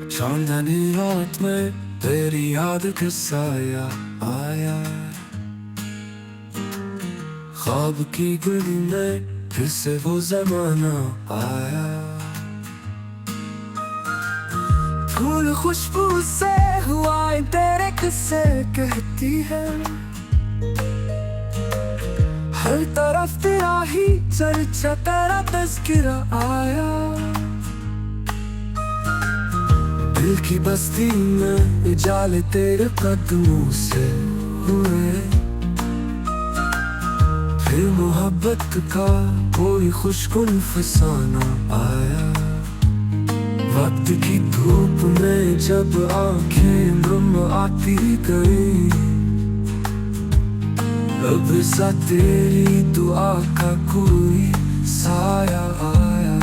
चांदनी रात में तेरी याद का साया आया, ख्वाब की गली में फिर से वो जमाना आया। फूल खुशबू से हुआएं तेरे किस्से कहती है, हर तरफ तेरा ही चर्चा, तेरा तज़किरा आया। दिल की बस्ती में उजाले तेरे कदमों से हुए, फिर मोहब्बत का कोई खुशकुन फसाना आया। वक्त की धूप में जब आंखें गुम आती गई, अब सा तेरी दुआ का कोई साया आया।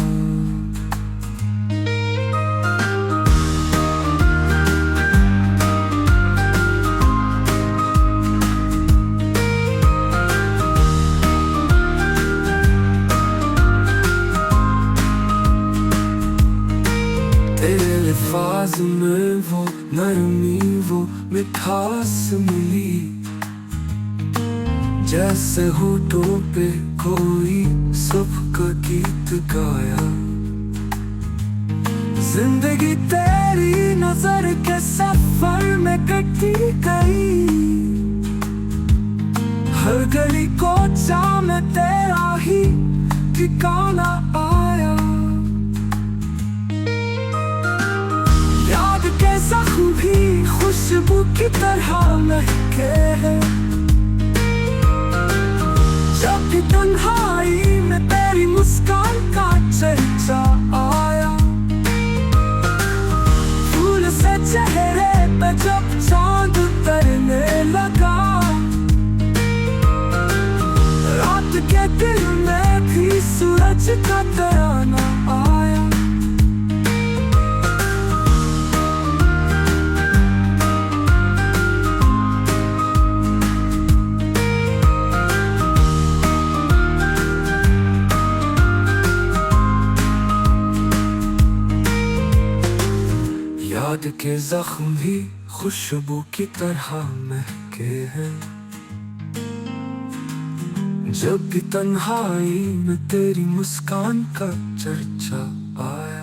तेरे अल्फाज में वो नरमी, वो मिठास मिली, जैसे होठों पे कोई सुबह का गीत गाया। जिंदगी तेरी नजर के सफर में कटी गई, हर गली कोचा में तेरा ही ठिकाना आया। याद के जख्म भी खुशबू की तरह महके हैं, जब भी तन्हाई में तेरी मुस्कान का चर्चा आया। फूल से चेहरे पे जब चांद उतरने लगा, रात के दिल में भी सूरज का तराना आया। याद के जख्म भी खुशबू की तरह महके हैं, जब भी तन्हाई में तेरी मुस्कान का चर्चा आया।